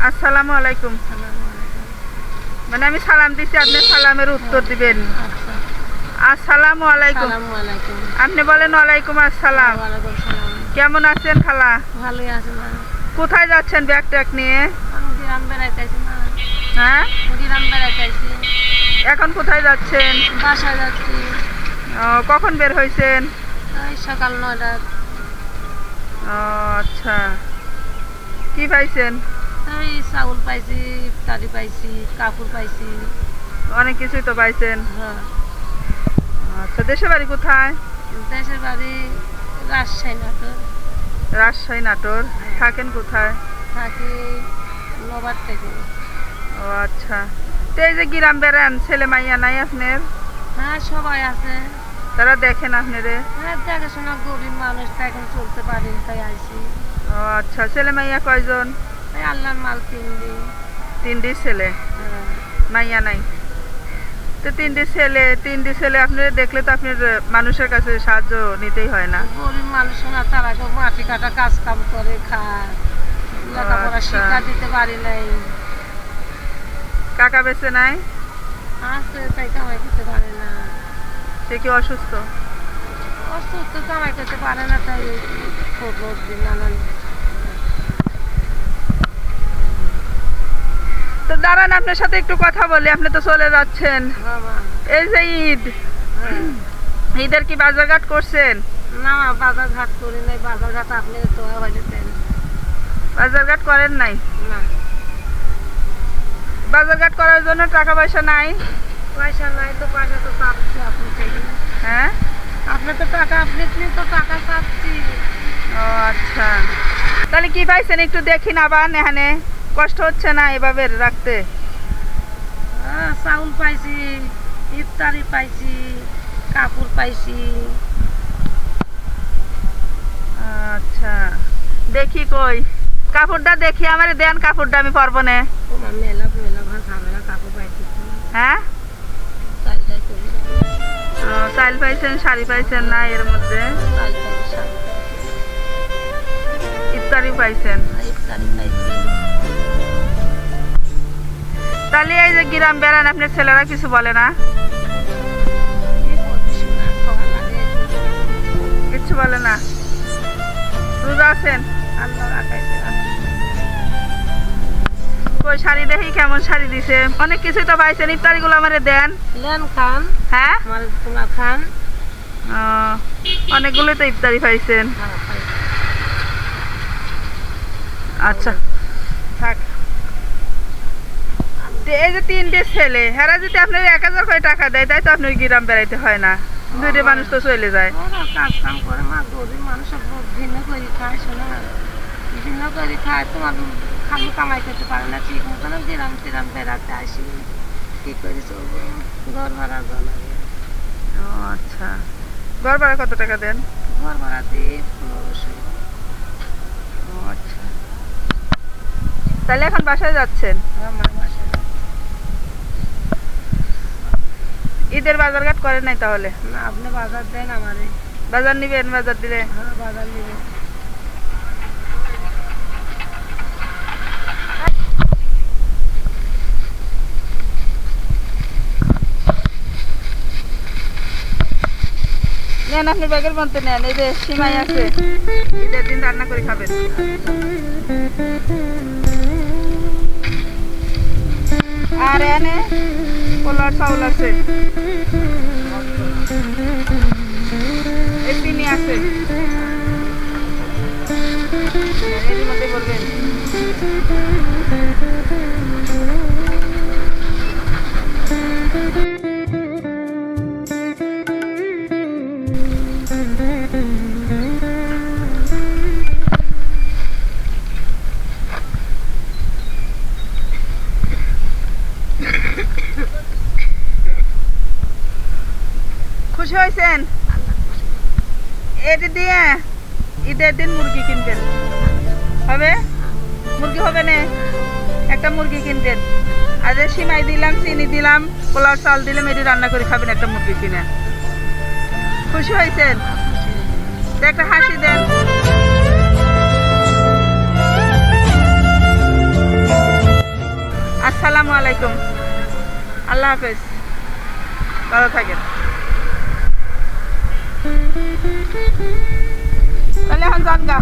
আসসালামু আলাইকুম। মানে আমি সালাম দিচ্ছি, আপনি সালামের উত্তর দিবেন। আসসালামু আলাইকুম। আপনি বলেন ওয়ালাইকুম আসসালাম। কেমন আছেন খালা? ভালোই আছে মা। কোথায় যাচ্ছেন ব্যাগ ট্যাগ নিয়ে? গ্রাম বেড়াইতেছি মা। হ্যাঁ, গ্রাম বেড়াইতেছি। এখন কোথায় যাচ্ছেন? বাসায় যাচ্ছি। কখন বের হয়েছেন? ওই সকাল 9টা। আচ্ছা, কি পাইছেন? ওই চাউল পাইছি, ইফতারি পাইছি, কাপড় পাইছি। অনেক কিছুই তো পাইছেন। হ্যাঁ। আচ্ছা, দেশের বাড়ি কোথায়? দেশের বাড়ি রাজশাহী নাটোর। রাজশাহী নাটোর। থাকেন কোথায়? থাকি নবার থেকে। ও আচ্ছা, তো এই যে গ্রাম বেড়ান, ছেলে মাইয়া নাই আপনার? হ্যাঁ, সবাই আছে। তারা দেখেন আপনারে? হ্যাঁ, দেখাশোনা গরিব মানুষ তো এখন চলতে পারিনি, তাই আইছি। ও আচ্ছা, ছেলে মাইয়া কয়জন? ওই আল্লাহর মাল 3 দিন। 3টি ছেলে, হ্যাঁ। মাইয়া নাই। তো 3টি ছেলে আপনারা দেখলে তো আপনার মানুষের কাছে সাহায্য নিতেই হয় না? গরিব মানুষ না, তারা কেউ মাটি কাটা কাজ কাম করে খায়, লেখাপড়া আচ্ছা। শিক্ষা দিতে পারি নাই। কাকা বেঁচে নাই? আছে, তাই কামাই করতে পারে না। সে কি অসুস্থ? অসুস্থ, কামাই করতে পারে না, তাই খবর দিন নানান। তো দাঁড়ান, আপনার সাথে একটু কথা বলি, আপনি তো চলে যাচ্ছেন। বাবা। এই যে ঈদ, হ্যাঁ। ঈদের কি বাজারঘাট করছেন? না মা, বাজার ঘাট করি নাই। বাজার ঘাট আপনি তো হইলে দেন। বাজারঘাট করেন নাই? না, বাজারঘাট করার জন্য টাকা পয়সা নাই? পয়সা নাই তো, পয়সা তো চাচ্ছি আপনি থেকে। হ্যাঁ, আপনি তো টাকা, আপনি তো টাকা চাচ্ছি। ও আচ্ছা, তাহলে কি পাইছেন একটু দেখি না বান, এখানে কষ্ট হচ্ছে না এভাবে রাখতে? চাউল পাইছি, ইফতারি পাইছি, কাপড় পাইছি। আচ্ছা, দেখি কই কাপড়টা, দেখি আমারে দেন কাপড়টা, আমি পারবো না। তোমার মেলা মেলা ভার ঝামেলা, কাপড় পাইছি। হ্যাঁ, চালটাই করি। চাল পাইছেন, শাড়ি পাইছেন না এর মধ্যে? চাল পাইছি, শাড়ি পাইছি, ইফতারি পাইছেন। ইফতারি পাইছি। তাহলে এই যে গ্রাম বেড়ান, আপনার ছেলেরা কিছু বলে না? কি করবি শোনা, খাওয়া লাগে। কিচ্ছু বলে না? রোজা আছেন? আল্লাহ রাখাইছে। কই শাড়ি দেখি, কেমন শাড়ি দিছে? অনেক কিছুই তো পাইছেন, ইফতারি গুলো আমারে দেন। লেন খান। হ্যাঁ, আমার তোমার খান। অনেকগুলোই তো ইফতারি পাইছেন। হ্যাঁ, পাইছি। আচ্ছা, থাক। তো এই যে 3টে ছেলে, হেরা যদি আপনার 1000 করে টাকা দেয়, তাই তো আপনার গ্রাম বেড়াইতে হয় না, 2টি মানুষ তো চলে যায়। ওরা কাজ কাম করে মা, গরিব মানুষ ভিন্ন করে খায় শোনা, ভিন্ন করে খায়। তোমার খালি কামাই করতে পারে না ঠিক মতন, গ্রাম টিরাম বেড়াতে আসি, কি করে চলবো, ঘর ভাড়া লাগে। ও আচ্ছা, ঘর ভাড়া কত টাকা দেন? ঘর ভাড়া দিই 1500। ও আচ্ছা, তাহলে এখন বাসায় যাচ্ছেন? আমার বাসায়। ঈদের বাজারঘাট করেন নাই তাহলে? না, আপনি বাজার দেন আমারে। বাজার নিবেন? বাজার দিলে হ্যাঁ, বাজার নেবেন। নেন, আপনি ব্যাগের মধ্যে নেন, এই যে সিমাই আছে, ঈদের দিন রান্না করে খাবেন। আর এনে পোলার চাউল আছে, এই চিনি আছে, এর মধ্যে বলবেন। খুশি হয়েছেন? এটি দিয়ে ঈদের দিন মুরগি কিনবেন, হবে? মুরগি হবে না? একটা মুরগি কিনবেন, আর যে সিমাই দিলাম, চিনি দিলাম, পোলার চাল দিলাম, এটি রান্না করে খাবেন একটা মুরগি কিনে। খুশি হয়েছেন? একটা হাসি দেন। আসসালামু আলাইকুম, আল্লাহ হাফেজ, ভালো থাকেন। তাহলে এখন যান গা।